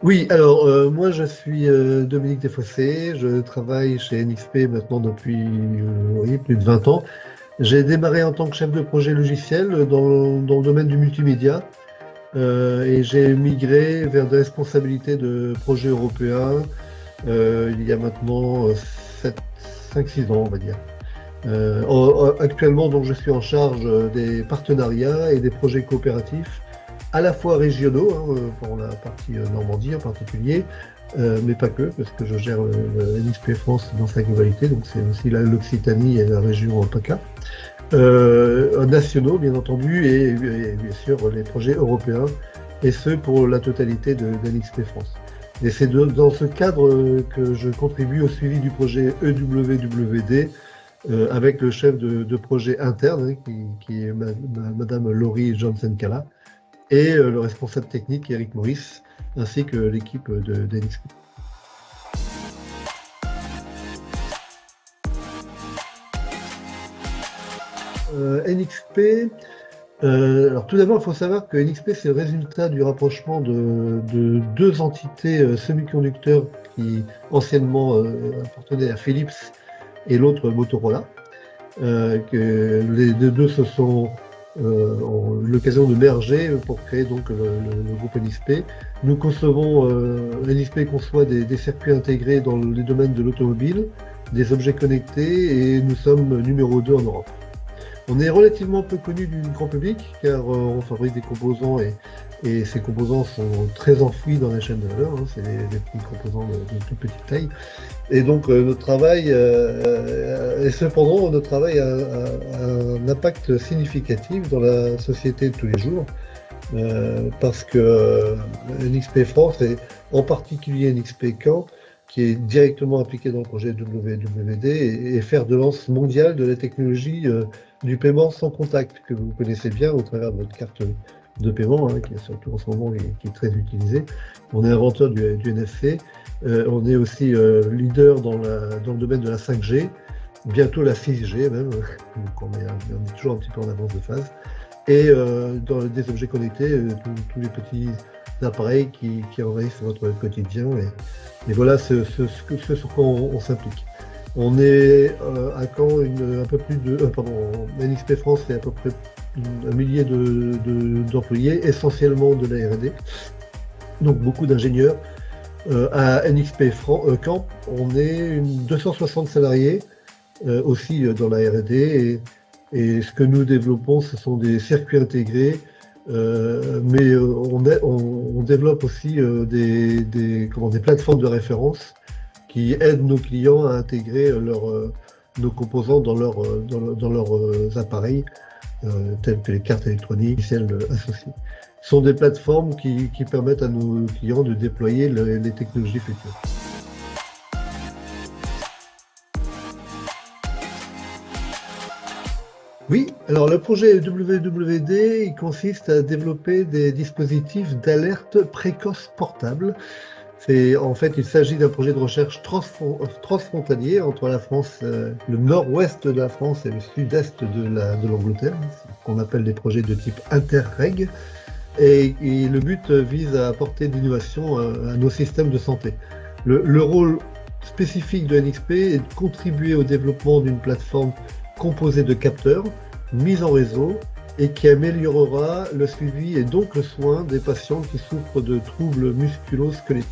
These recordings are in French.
Oui, alors moi je suis Dominique Desfossés, je travaille chez NXP maintenant depuis oui, plus de 20 ans. J'ai démarré en tant que chef de projet logiciel dans le domaine du multimédia et j'ai migré vers des responsabilités de projets européens il y a maintenant 5-6 ans, on va dire. Actuellement, donc, je suis en charge des partenariats et des projets coopératifs, à la fois régionaux, hein, pour la partie Normandie en particulier, mais pas que, parce que je gère le NXP France dans sa globalité, donc c'est aussi l'Occitanie et la région PACA. Nationaux, bien entendu, et bien sûr les projets européens, et ce pour la totalité de NXP France. Et c'est dans ce cadre que je contribue au suivi du projet EWWD avec le chef de projet interne, hein, qui est Madame Laurie Johnson-Cala, et le responsable technique Eric Maurice, ainsi que l'équipe de NXP. NXP, alors tout d'abord, il faut savoir que NXP, c'est le résultat du rapprochement de deux entités semi-conducteurs qui anciennement appartenaient à Philips et l'autre Motorola. Que les deux ont eu l'occasion de merger pour créer donc le groupe NXP. Nous concevons, NXP conçoit des circuits intégrés dans les domaines de l'automobile, des objets connectés, et nous sommes numéro 2 en Europe. On est relativement peu connu du grand public car on fabrique des composants et ces composants sont très enfouis dans la chaîne de valeur, hein, c'est des petits composants de toute petite taille. Et donc notre travail, et cependant notre travail a un impact significatif dans la société de tous les jours, parce que NXP France et en particulier NXP Caen, qui est directement impliqué dans le projet WWD, et fer de lance mondial de la technologie du paiement sans contact, que vous connaissez bien au travers de votre carte de paiement, hein, qui est surtout en ce moment qui est très utilisée. On est inventeur du NFC. On est aussi leader dans le domaine de la 5G, bientôt la 6G même, donc on est toujours un petit peu en avance de phase. Et dans des objets connectés, tous les petits appareils qui envahissent votre quotidien. Et voilà ce sur quoi on s'implique. On est à Caen un peu plus de. Pardon, NXP France, c'est à peu près un millier d'employés, essentiellement de la R&D. Donc beaucoup d'ingénieurs. À NXP Caen, on est 260 salariés, aussi dans la R&D. Et ce que nous développons, ce sont des circuits intégrés, mais on développe aussi des plateformes de référence qui aident nos clients à intégrer nos composants dans leurs appareils, tels que les cartes électroniques, celles associées. Ce sont des plateformes qui permettent à nos clients de déployer les technologies futures. Oui, alors le projet WWD, il consiste à développer des dispositifs d'alerte précoce portables. En fait, il s'agit d'un projet de recherche transfrontalier entre la France, le nord-ouest de la France et le sud-est de l'Angleterre, ce qu'on appelle des projets de type Interreg. Et le but vise à apporter de l'innovation à nos systèmes de santé. Le rôle spécifique de NXP est de contribuer au développement d'une plateforme composée de capteurs mis en réseau et qui améliorera le suivi et donc le soin des patients qui souffrent de troubles musculo-squelettiques.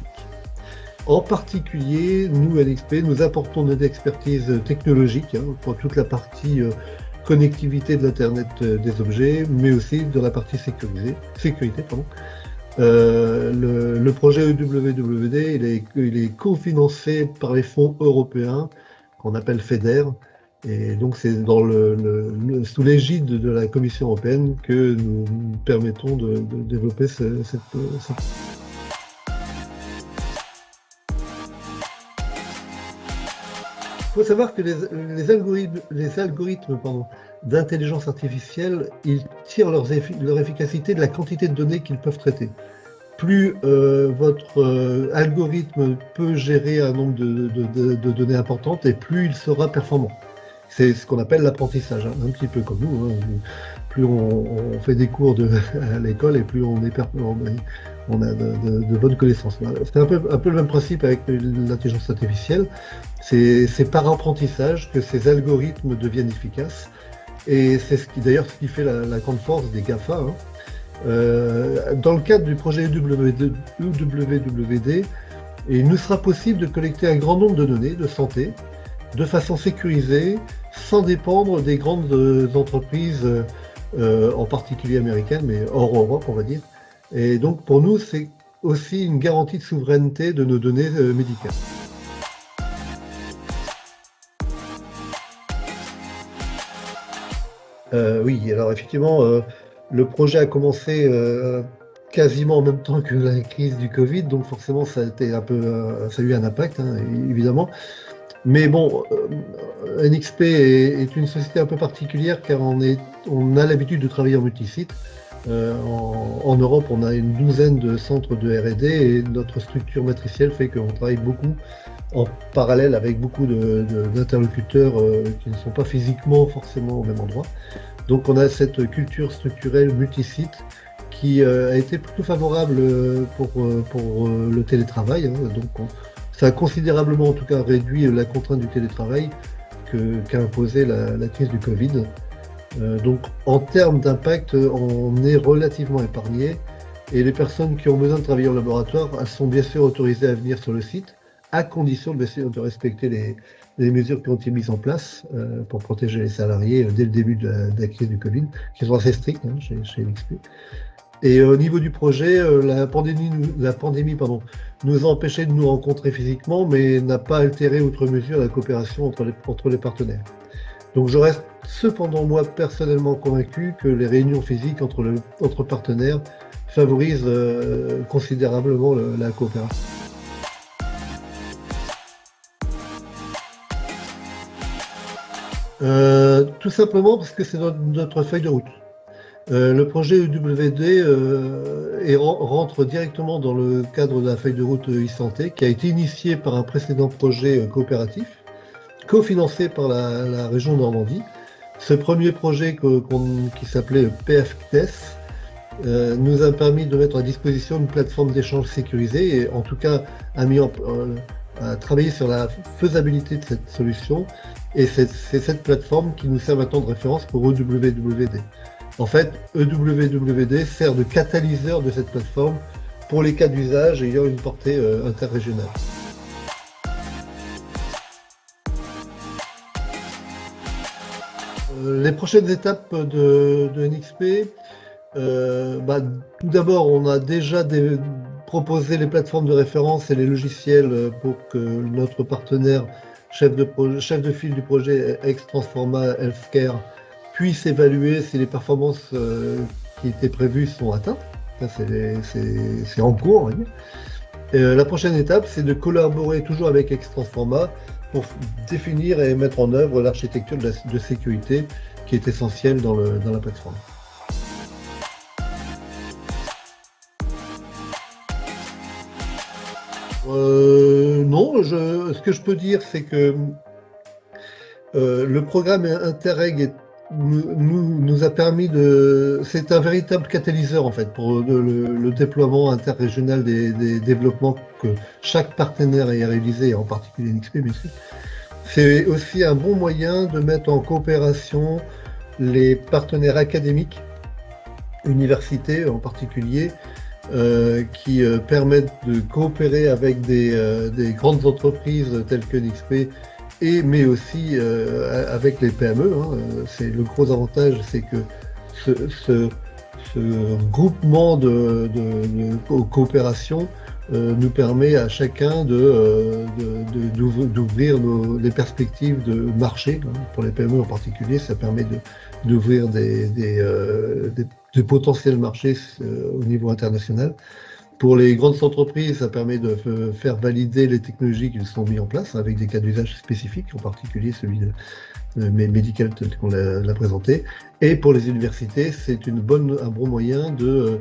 En particulier, nous, NXP, nous apportons notre expertise technologique, hein, pour toute la partie connectivité de l'Internet des objets, mais aussi dans la partie sécurité. Pardon. Le projet WWD, il est cofinancé par les fonds européens qu'on appelle FEDER, et donc c'est sous l'égide de la Commission européenne que nous permettons de développer cette. Il faut savoir que les algorithmes d'intelligence artificielle, ils tirent leur efficacité de la quantité de données qu'ils peuvent traiter. Plus votre algorithme peut gérer un nombre de données importantes, et plus il sera performant. C'est ce qu'on appelle l'apprentissage, hein, un petit peu comme nous. Hein. Plus on fait des cours à l'école, et plus on on a de bonnes connaissances. C'est un peu le même principe avec l'intelligence artificielle. C'est par apprentissage que ces algorithmes deviennent efficaces. Et c'est d'ailleurs ce qui fait la grande force des GAFA. Hein. Dans le cadre du projet UWD, il nous sera possible de collecter un grand nombre de données de santé de façon sécurisée, sans dépendre des grandes entreprises, en particulier américaines, mais hors Europe, on va dire. Et donc pour nous, c'est aussi une garantie de souveraineté de nos données médicales. Oui, alors effectivement, le projet a commencé quasiment en même temps que la crise du Covid, donc forcément ça a été ça a eu un impact, hein, évidemment. Mais bon, NXP est une société un peu particulière car on a l'habitude de travailler en multisite. En Europe, on a une douzaine de centres de R&D et notre structure matricielle fait qu'on travaille beaucoup en parallèle avec beaucoup d'interlocuteurs qui ne sont pas physiquement forcément au même endroit. Donc on a cette culture structurelle multisite qui a été plutôt favorable pour le télétravail. Hein. Donc ça a considérablement en tout cas réduit la contrainte du télétravail qu'a imposé la crise du Covid. Donc en termes d'impact, on est relativement épargné et les personnes qui ont besoin de travailler en laboratoire, elles sont bien sûr autorisées à venir sur le site à condition de respecter les mesures qui ont été mises en place pour protéger les salariés dès le début de la crise du Covid, qui sont assez strictes hein, chez NXP. Et au niveau du projet, la pandémie nous a empêchés de nous rencontrer physiquement, mais n'a pas altéré outre mesure la coopération entre les partenaires. Donc je reste cependant moi personnellement convaincu que les réunions physiques entre partenaires favorisent considérablement la coopération. Tout simplement parce que c'est notre feuille de route. Le projet UWD rentre directement dans le cadre de la feuille de route e-santé qui a été initié par un précédent projet coopératif, cofinancé par la région Normandie. Ce premier projet qui s'appelait PFTES nous a permis de mettre à disposition une plateforme d'échange sécurisée et en tout cas a travaillé sur la faisabilité de cette solution et c'est cette plateforme qui nous sert maintenant de référence pour EWWD. En fait, EWWD sert de catalyseur de cette plateforme pour les cas d'usage ayant une portée interrégionale. Les prochaines étapes de NXP, tout d'abord, on a déjà proposé les plateformes de référence et les logiciels pour que notre partenaire chef de file du projet X-Transforma Healthcare puisse évaluer si les performances qui étaient prévues sont atteintes. C'est en cours, on va dire. La prochaine étape, c'est de collaborer toujours avec X-Transforma pour définir et mettre en œuvre l'architecture de sécurité qui est essentielle dans la plateforme. Non, ce que je peux dire, c'est que le programme Interreg nous a permis c'est un véritable catalyseur en fait pour le déploiement interrégional des développements que chaque partenaire a réalisé, en particulier NXP bien sûr. C'est aussi un bon moyen de mettre en coopération les partenaires académiques, universités en particulier, qui permettent de coopérer avec des grandes entreprises telles que NXP, mais aussi avec les PME. Hein. C'est le gros avantage, c'est que ce groupement de coopération nous permet à chacun d'ouvrir les perspectives de marché. Hein. Pour les PME en particulier, ça permet d'ouvrir des potentiels marchés au niveau international. Pour les grandes entreprises, ça permet de faire valider les technologies qui sont mises en place avec des cas d'usage spécifiques, en particulier celui médical tel qu'on l'a présenté. Et pour les universités, c'est un bon moyen de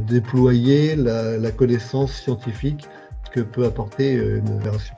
déployer la connaissance scientifique que peut apporter une opération.